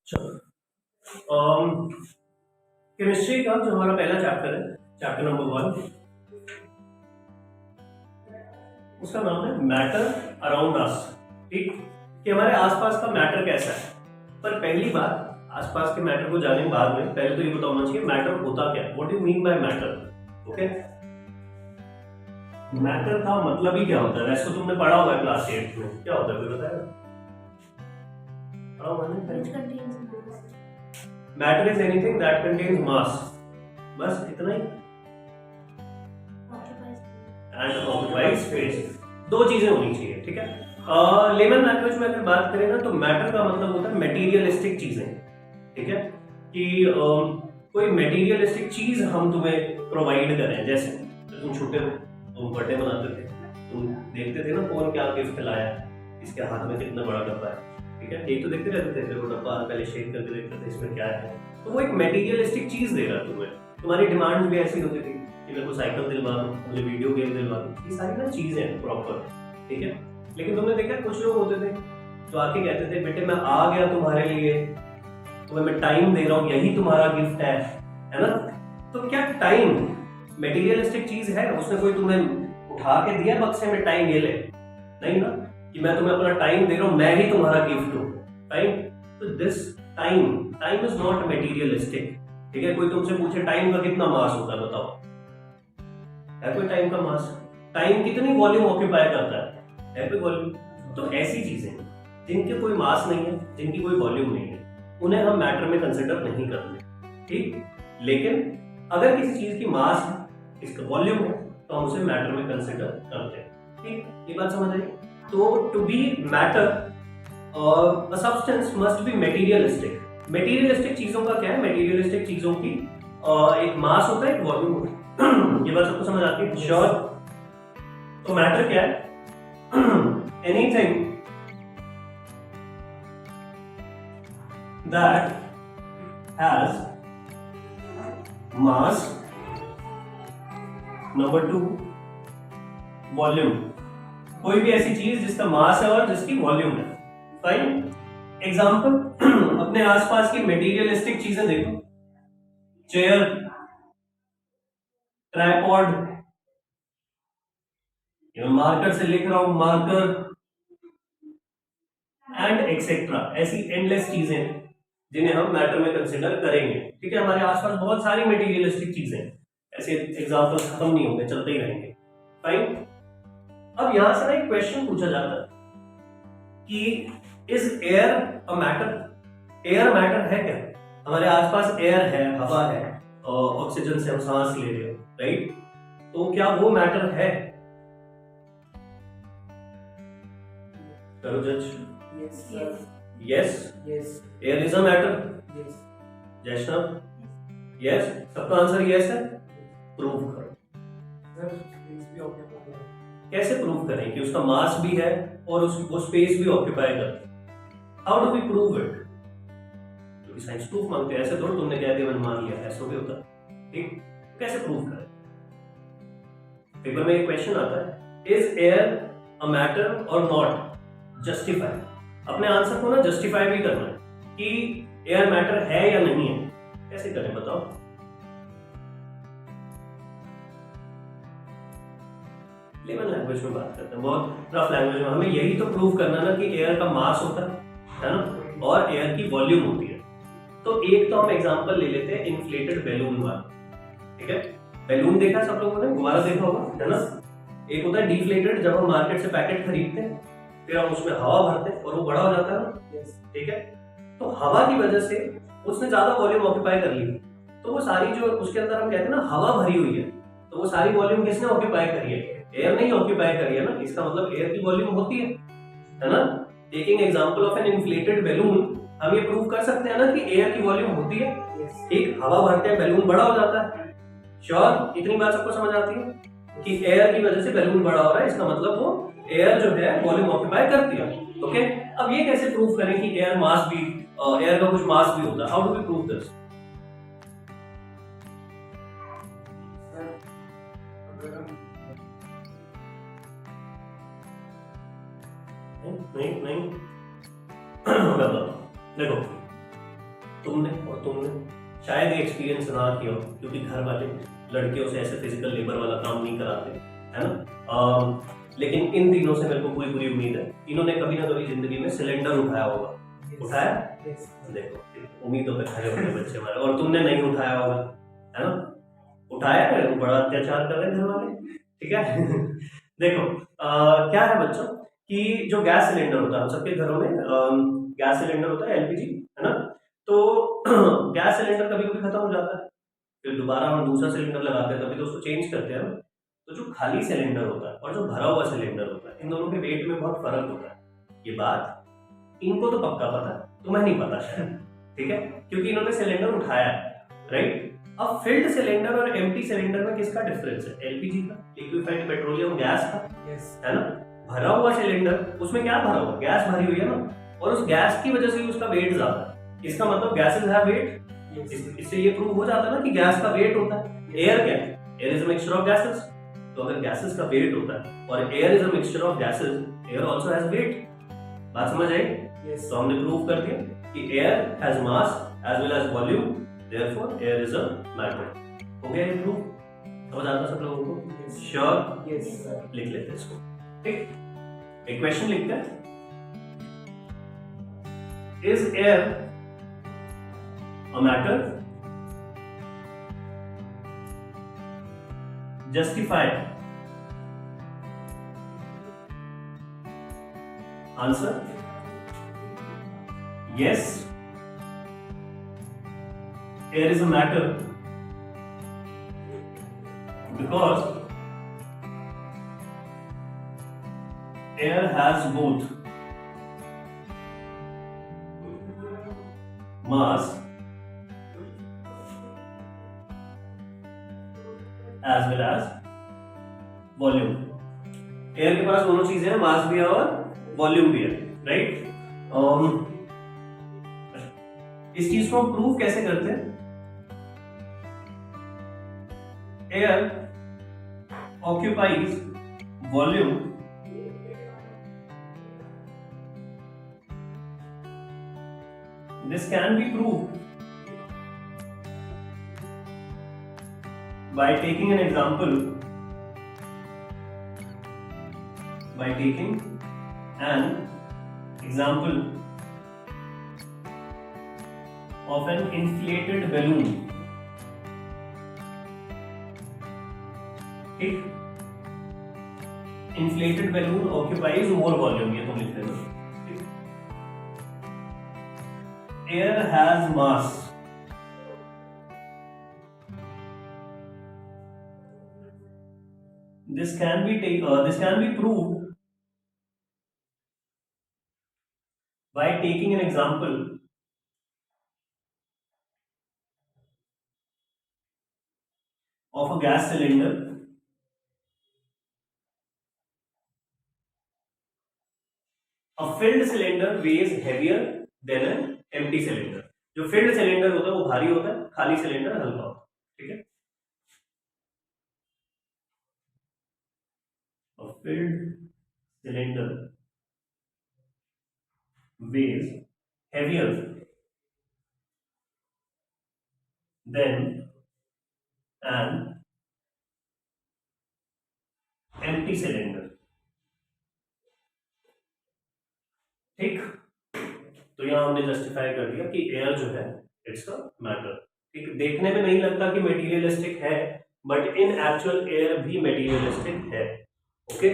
चलो, केमिस्ट्री का जो हमारा पहला चैप्टर है, चैप्टर नंबर 1, उसका नाम है मैटर अराउंड अस। ठीक, कि हमारे आसपास का मैटर कैसा है। पर पहली बात, आसपास के मैटर को जानने के बाद में पहले तो ये बताना चाहिए मैटर होता क्या है। What you mean by matter. Okay, matter का मतलब ही क्या होता है? वैसे तो तुमने पढ़ा होगा क्लास 8 में, क्या होता है कोई बताएगा? पढ़ा होगा नहीं? Matter is anything that contains mass, बस इतना ही। एंड ऑक्युपाइज स्पेस, दो चीजें होनी चाहिए। ठीक है, लेमन लैंग्वेज में अगर बात करें ना, तो मैटर का मतलब होता है मटेरियलिस्टिक चीजें। ठीक है, कि कोई मटेरियलिस्टिक चीज हम तुम्हें प्रोवाइड करें। जैसे तुम छोटे हो, तुम बर्थडे मनाते थे, तुम देखते थे ना कौन क्या गिफ्ट लाया, इसके हाथ में कितना बड़ा डब्बा है। ठीक है, एक तो देखते रहते थे, वो डब्बा पहले शेक करके देखते थे इसमें क्या है। तो वो एक मटेरियलिस्टिक चीज दे रहा तुम्हें। तुम्हारी डिमांड भी ऐसी होती थी कि मेरे को साइकिल दिलवा दो, मुझे वीडियो गेम दिलवा दो, ये सारी ना चीजें प्रॉपर। ठीक है, लेकिन तुमने देखा कुछ लोग होते थे जो आके कहते थे बेटे मैं आ गया तुम्हारे लिए, तुम्हें मैं टाइम दे रहा हूँ, यही तुम्हारा गिफ्ट है ना। तो क्या टाइम मटेरियलिस्टिक चीज है? उसने कोई तुम्हें उठा के दिया बक्से में टाइम, ये ले? नहीं ना, कि मैं तुम्हें अपना टाइम दे रहा हूँ, मैं ही तुम्हारा गिफ्ट हूँ। टाइम, तो this time is not materialistic. ठीक है, कोई तुमसे पूछे टाइम का कितना मास होता है, बताओ, है कोई टाइम का मास? टाइम कितनी वॉल्यूम ऑक्यूपाई करता है कोई वॉल्यूम? तो ऐसी चीजें जिनके कोई मास नहीं है, जिनकी कोई वॉल्यूम नहीं है, उन्हें हम मैटर में कंसिडर नहीं करते। ठीक, लेकिन अगर किसी चीज की मास है, इसका वॉल्यूम है, तो हम उसे मैटर में कंसिडर करते हैं। ठीक, ये बात समझ आई? तो to be matter, a substance must be materialistic। Materialistic चीजों का क्या है? मटेरियलिस्टिक चीजों की एक मास होता है, एक वॉल्यूम होता है। ये बात सबको समझ आती है? श्योर। तो मैटर क्या है? Anything that has mass, number 2 volume. कोई भी ऐसी चीज जिसका मास है और जिसकी वॉल्यूम है। फाइन, एग्जाम्पल अपने आसपास की मटेरियलिस्टिक चीजें देखो। चेयर, ट्राइपॉड, मार्कर से लिख रहा हूं, मार्कर एंड एक्सेट्रा। ऐसी एंडलेस चीजें जिन्हें हम मैटर में कंसिडर करेंगे। ठीक है, हमारे आसपास बहुत सारी मटेरियलिस्टिक चीजें, ऐसे एग्जाम्पल्स खत्म नहीं होंगे, चलते ही रहेंगे। फाइन, अब यहां से ना एक क्वेश्चन पूछा जाता है कि is air a matter? Air matter है क्या? हमारे आसपास एयर है, हवा है, ऑक्सीजन से हम सांस ले रहे हो, राइट? तो क्या वो मैटर है? करो जज। Yes, air is a matter. Jaishnav, yes, सबका आंसर यस है। प्रूव करो। कैसे प्रूव करें कि उसका मास भी है और वो स्पेस भी ऑक्यूपाई करता है? How do we prove it? क्योंकि साइंस प्रूफ मांगते हैं, ऐसे थोड़ा तुमने कह दिया मैंने मान लिया, ऐसा भी होता है। ठीक, कैसे प्रूव करें? पेपर में एक क्वेश्चन आता है, इज एयर अ मैटर और नॉट? जस्टिफाई, अपने आंसर को ना जस्टिफाई भी करना है कि एयर मैटर है या नहीं है। कैसे करें बताओ? लेमन लैंग्वेज में बात करते हैं, बहुत रफ लैंग्वेज में। हमें यही तो प्रूव करना ना कि एयर का मास होता है ना, और एयर की वॉल्यूम होती है। तो एक तो हम एग्जांपल ले लेते हैं इन्फ्लेटेड बैलून वाला। ठीक है, बैलून देखा सब लोगों ने, गुब्बारा देखा होगा, है ना? एक होता है डिफ्लेटेड, जब हम मार्केट से पैकेट खरीदते हैं, फिर हम उसमें हवा भरते हैं और वो बड़ा हो जाता है ना। ठीक है, तो हवा की वजह से उसने ज्यादा वॉल्यूम ऑक्यूपाई कर ली, तो वो सारी जो उसके अंदर हम कहते हैं ना हवा भरी हुई है, तो वो सारी वॉल्यूम किसने ऑक्यूपाई करी है? एयर नहीं ऑक्यूपाई करी है ना। इसका मतलब एयर की वॉल्यूम होती है ना। Taking example of an inflated balloon, हम ये प्रूव कर सकते हैं ना कि एयर की वॉल्यूम होती है। एक हवा भरते हैं, बैलून बड़ा हो जाता है। श्योर, इतनी बात सबको समझ आती है कि एयर की वजह से बैलून बड़ा हो रहा है, इसका मतलब वो एयर जो है वॉल्यूम ऑक्यूपाई करती है। ओके, अब ये कैसे प्रूव करें कि एयर मास भी, एयर का कुछ मास भी होता है? How do we prove this? नहीं बताओ, देखो तुमने और तुमने शायद ये एक्सपीरियंस ना किया हो, क्योंकि घर वाले लड़कियों से ऐसे फिजिकल लेबर वाला काम नहीं कराते, है ना। लेकिन इन तीनों से मेरे को पूरी पूरी उम्मीद है, इन्होंने कभी ना कभी जिंदगी में सिलेंडर उठाया होगा। उठाया? देखो उम्मीदों पे खड़े होते बच्चे हमारे, और तुमने नहीं उठाया होगा, है ना। उठाया है, बड़ा अत्याचार कर रहे हैं घर वाले, ठीक है। देखो क्या है बच्चों कि जो गैस सिलेंडर होता है, हम सबके घरों में गैस सिलेंडर होता है, एलपीजी, है ना। तो गैस सिलेंडर कभी कभी खत्म हो जाता है, फिर दोबारा हम दूसरा सिलेंडर लगाते हैं, तभी तो उसको चेंज करते हैं ना। तो जो खाली सिलेंडर होता है और जो भरा हुआ सिलेंडर होता है, इन दोनों के वेट में बहुत फर्क होता है। ये बात इनको तो पक्का पता है, तुम्हें नहीं पता शायद, ठीक है, क्योंकि इन्होंने सिलेंडर उठाया है, राइट। अब फिल्ड सिलेंडर और एम्प्टी सिलेंडर में किसका डिफरेंस है? एलपीजी का, लिक्विफाइड पेट्रोलियम गैस का, है ना। भरा हुआ सिलेंडर, उसमें क्या भरा हुआ? गैस भरी हुई है ना, और उस गैस की वजह से ही उसका वेट ज्यादा है। इसका मतलब गैसेस हैव वेट। इससे ये प्रूव हो जाता है ना कि गैस का वेट होता है। एयर क्या है? Air is a mixture of gases. तो अगर गैसेस का वेट होता है और air is a mixture of gases, air also has weight. बात समझ आई? तो हमने प्रूव कर दिया कि air has mass as well as volume, therefore air is a matter. हो गया ये प्रूव? समझ आता सब लोगों को? श्योर? लिख लेते हैं इसको, ठीक। एक क्वेश्चन लिखते हैं, is air a matter? justify? Answer? Yes, air is a matter because air has both mass as well as volume. Air के पास दोनों चीजें हैं, मास भी है और वॉल्यूम भी है, राइट। इस चीज को हम प्रूव कैसे करते हैं? Air occupies volume this can be proved by taking an example, by taking an example of an inflated balloon, ठीक। inflated balloon occupies more volume, ये तुम लिख लेना, ठीक। air has mass, this can be proved by taking an example of a gas cylinder a filled cylinder weighs heavier than an empty cylinder। जो filled cylinder होता है वो भारी होता है, खाली cylinder हल्का होता है, ठीक है। A filled cylinder weighs heavier than an empty cylinder, ठीक। तो यहां हमने जस्टिफाई कर दिया कि एयर जो है इट्स अ मैटर, ठीक। देखने में नहीं लगता कि मटेरियलिस्टिक है, बट इन एक्चुअल एयर भी मटेरियलिस्टिक है, ओके।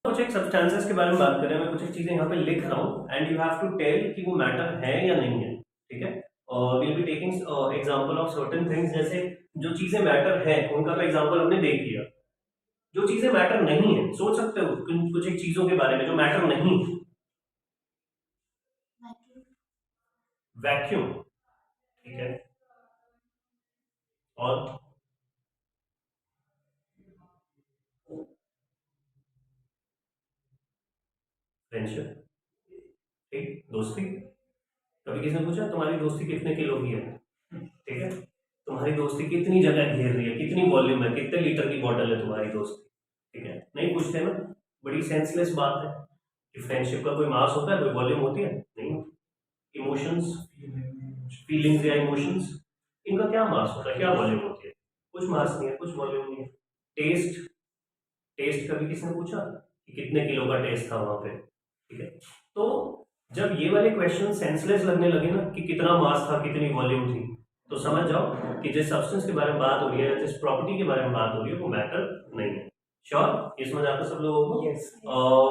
कुछ एक सब्सटेंसेस के बारे में बात करें, मैं कुछ एक चीजें यहाँ पे लिख रहा हूँ and you have to tell कि वो मैटर है या नहीं है, ठीक है। Will be taking example of certain things, जैसे जो चीजें मैटर है उनका तो एग्जांपल हमने देख लिया। जो चीजें मैटर नहीं है, सोच सकते हो कुछ एक चीजों के बारे में जो मैटर नहीं है। वैक्यूम, ठीक है, और फ्रेंडशिप, ठीक, दोस्ती। कभी किसी ने पूछा तुम्हारी दोस्ती कितने किलो की है, ठीक है, तुम्हारी दोस्ती कितनी जगह घेर रही है, कितनी वॉल्यूम है, कितने लीटर की बॉटल है तुम्हारी दोस्ती, ठीक है, नहीं पूछते ना। बड़ी सेंसलेस बात है कि फ्रेंडशिप का कोई मास होता है, कोई वॉल्यूम होती है, नहीं होती। इमोशंस, फीलिंग्स या इमोशंस, इनका क्या मास होता है, क्या वॉल्यूम होती है? कुछ मास नहीं है, कुछ वॉल्यूम नहीं है। टेस्ट, टेस्ट कभी किसने पूछा कि कितने किलो का टेस्ट था वहां पे? ठीक है, तो जब ये वाले क्वेश्चन सेंसलेस लगने लगे ना कि कितना मास था, कितनी वॉल्यूम थी, तो समझ जाओ कि जिस सब्सटेंस के बारे में बात हो रही है, जिस प्रॉपर्टी के बारे में बात हो रही है, वो मैटर नहीं है। श्योर, ये समझ आता सब लोगों को? Yes.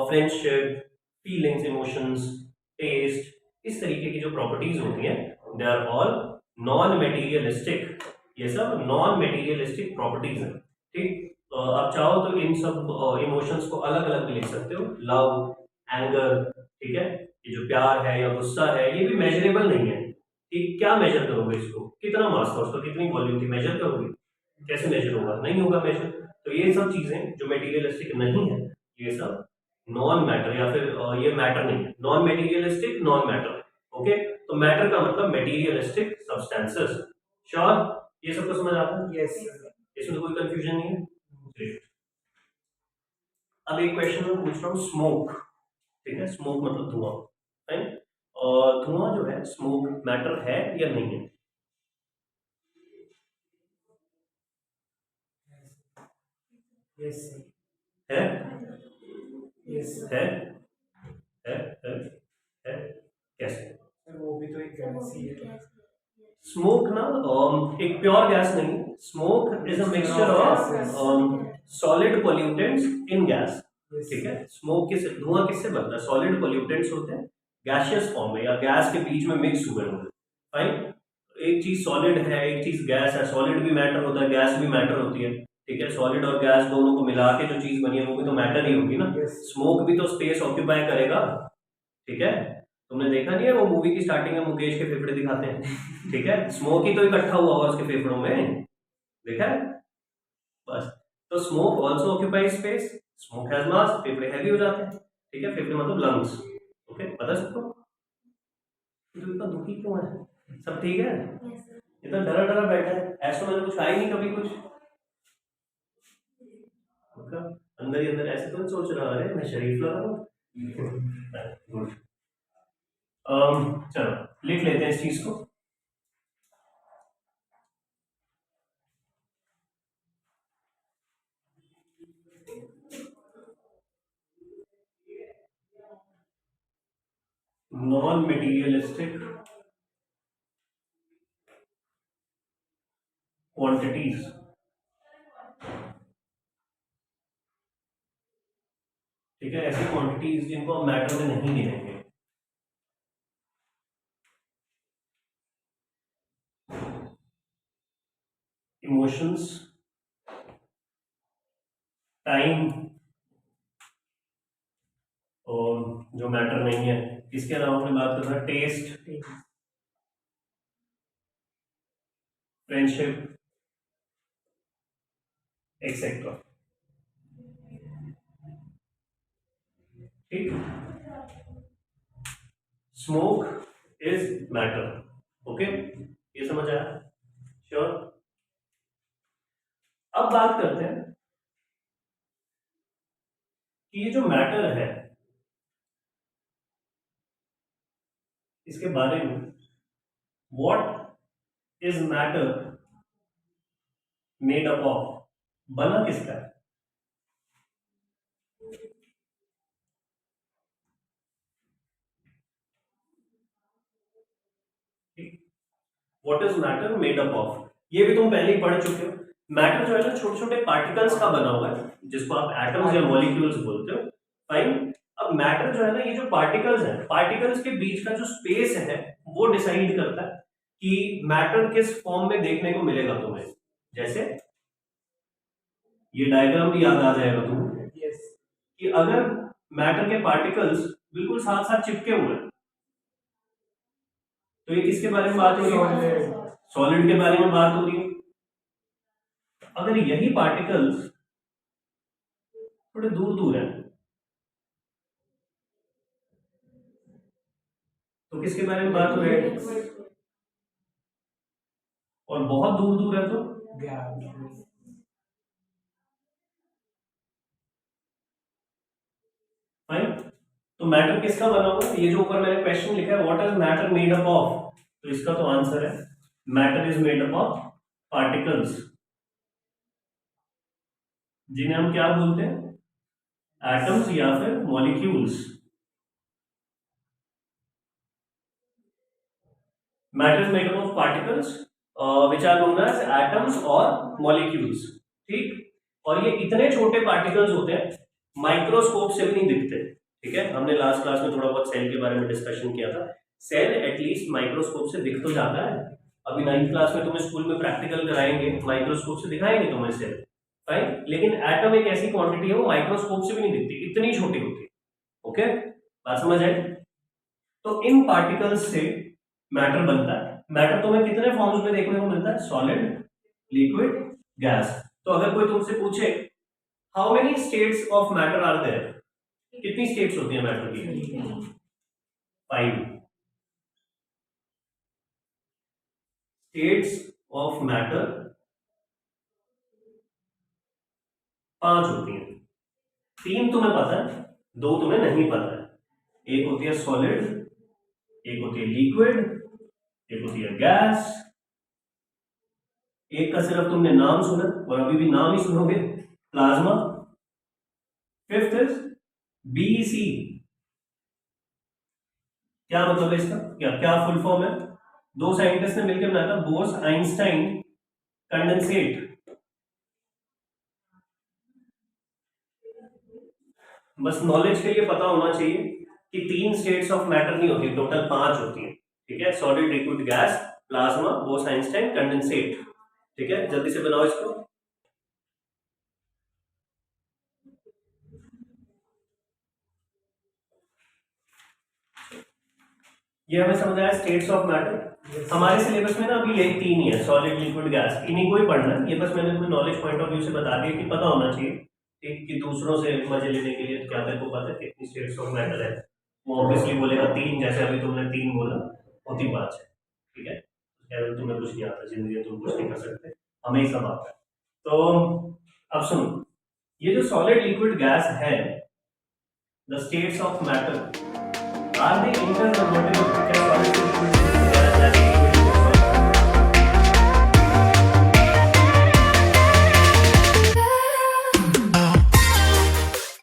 Friendship, feelings, emotions, taste, इस तरीके की जो प्रॉपर्टीज होती हैं, they are all non materialistic. ये सब नॉन मेटीरियलिस्टिक प्रॉपर्टीज हैं। ठीक, आप चाहो तो इन सब इमोशंस को अलग अलग भी लिख सकते हो, लव, एंगर, ठीक है, ये जो प्यार है या गुस्सा है, ये भी मेजरेबल नहीं है कि क्या मेजर करोगे इसको, कितना मास था उसका, कितनी वॉल्यूम थी, मेजर करोगे? कैसे मेजर होगा? नहीं होगा मेजर। तो ये सब चीजें जो मेटीरियलिस्टिक नहीं है, ये सब नॉन मैटर, या फिर ये मैटर नहीं है, non materialistic, non matter. Okay, तो मैटर का मतलब मेटीरियलिस्टिक सब्सटेंसेस। श्योर, ये सबको समझ आता है? Yes. इसमें तो कोई कंफ्यूजन नहीं है। Great. अब एक क्वेश्चन मैं पूछ रहा हूँ, स्मोक, ठीक है, स्मोक मतलब धुआं, राइट? और धुआं जो है, स्मोक मैटर है या नहीं है? Yes. है, Yes. है, है, है, है, कैसे? सर वो भी तो एक गैलेक्सी है। स्मोक ना एक प्योर गैस नहीं, smoke is a mixture of solid pollutants in gas. ठीक है, स्मोक किस, धुआं किससे बनता है? सॉलिड पोल्यूटेंट्स होते हैं गैसियस फॉर्म में या गैस के बीच में मिक्स हुए होंगे। फाइन, एक चीज सॉलिड है, एक चीज गैस है, सॉलिड भी मैटर होता है, गैस भी मैटर होती है। ठीक है, सॉलिड और गैस दोनों को मिला के जो चीज बनी है वो भी तो मैटर ही होगी ना। Yes. स्मोक भी तो स्पेस ऑक्यूपाई करेगा। ठीक है, तुमने देखा नहीं है वो मूवी की स्टार्टिंग में मुकेश के फेफड़े दिखाते हैं? ठीक है, स्मोक ही तो इकट्ठा हुआ हुआ उसके फेफड़ों में, देखा है? बस, तो smoke also occupy space, smoke has मास, फेफड़े हैवी हो जाते हैं। ठीक है, फेफड़े मतलब लंग्स। ओके, पता सबको? तो इतना दुखी क्यों है? सब ठीक है? इतना डरा डरा बैठा है, ऐसा मैंने कुछ खाया ही नहीं कभी कुछ। अंदर ही अंदर ऐसे तो नहीं सोच रहा, अरे मैं शरीफ लग रहा हूँ। गुड। चलो लिख लेते हैं इस चीज को। नॉन मेटीरियलिस्टिक क्वांटिटीज, ठीक है, ऐसी क्वांटिटीज जिनको हम मैटर में नहीं गिनेंगे। इमोशंस, टाइम, और जो मैटर नहीं है, इसके अलावा हमने बात कर रहा है टेस्ट, फ्रेंडशिप, एक्सेट्रा। ठीक, स्मोक इज मैटर। ओके, ये समझ आया? श्योर। अब बात करते हैं कि ये जो मैटर है, इसके बारे में, what is matter made up of, बना किसका है? What is matter made up of, ये भी तुम पहले ही पढ़ चुके हो। मैटर जो है ना, छोटे छोटे पार्टिकल्स का बना हुआ है, जिसको आप एटम्स या मॉलिक्यूल्स बोलते हो। फाइन, अब मैटर जो है ना, ये जो पार्टिकल्स हैं, पार्टिकल्स के बीच का जो स्पेस है, वो डिसाइड करता है कि मैटर किस फॉर्म में देखने को मिलेगा तुम्हें। जैसे ये डायग्राम भी याद आ जाएगा तुम्हें। Yes. कि अगर मैटर के पार्टिकल्स बिल्कुल साथ साथ चिपके हुए हैं, तो ये किसके बारे में बात हो रही है? सॉलिड के बारे में बात हो रही है। अगर यही पार्टिकल्स थोड़े दूर दूर हैं, तो किसके बारे में बात हो रही है? और बहुत दूर दूर है तो फाइन। तो मैटर किसका बना हुआ है? ये जो ऊपर मैंने क्वेश्चन लिखा है, what is matter made up of, तो इसका तो आंसर है matter is made up of particles, जिन्हें हम क्या बोलते हैं, एटम्स या फिर molecules. Matter is made up of particles which are known as atoms और मॉलिक्यूल्स। ठीक, और ये इतने छोटे पार्टिकल्स होते हैं माइक्रोस्कोप से भी नहीं दिखते। ठीक है, हमने लास्ट क्लास में थोड़ा बहुत सेल के बारे में डिस्कशन किया था। सेल एटलीस्ट माइक्रोस्कोप से दिख तो जाता है। अभी 9th क्लास में तुम्हें स्कूल में प्रैक्टिकल कराएंगे, माइक्रोस्कोप से दिखाएंगे तुम्हें सेल, राइट। लेकिन एटम एक ऐसी क्वांटिटी है वो माइक्रोस्कोप से भी नहीं दिखती, इतनी छोटी होती है। ओके, बात समझ आई। तो इन पार्टिकल्स से मैटर बनता है। मैटर तुम्हें कितने फॉर्म्स में देखने को मिलता है, सॉलिड, लिक्विड, गैस। तो अगर कोई तुमसे पूछे how many states of matter are there, कितनी स्टेट्स होती है मैटर की, 5 स्टेट्स ऑफ मैटर, 5 होती हैं। 3 तुम्हें पता है, 2 तुम्हें नहीं पता है। एक होती है सॉलिड, एक होती है लिक्विड, एक होती है गैस। एक का सिर्फ तुमने नाम सुना और अभी भी नाम ही सुनोगे, प्लाज्मा। 5th is BC. क्या मतलब है इसका, क्या क्या फुल फॉर्म है? 2 साइंटिस्ट ने मिलकर बनाया था, बोस आइंस्टाइन कंडेंसेट। बस नॉलेज के लिए पता होना चाहिए कि 3 स्टेट्स ऑफ मैटर नहीं होती, टोटल 5 होती है। ठीक है, solid, liquid, gas, plasma, Bose Einstein condensate. ठीक है, जल्दी से बनाओ इसको। ये हमें समझ आया स्टेट्स ऑफ मैटर। हमारे सिलेबस में ना अभी यही 3 ही है, सॉलिड, लिक्विड, गैस। इन्हीं को ही पढ़ना है। ये बस मैंने तुम्हें नॉलेज पॉइंट ऑफ व्यू से बता दिया कि पता होना चाहिए कि दूसरों से मजे लेने के लिए क्या तेरे को पता है कितनी स्टेट्स ऑफ मैटर है। वो ऑब्वियसली बोलेगा 3, जैसे अभी तुमने 3 बोला, होती 5 है। ठीक है, तुम्हें कुछ नहीं आता जिंदगी में, तुम कुछ नहीं कर सकते, हमें ही सब आता है। तो अब सुनो, ये जो सॉलिड, लिक्विड, गैस है, the states of matter are they interconvertible?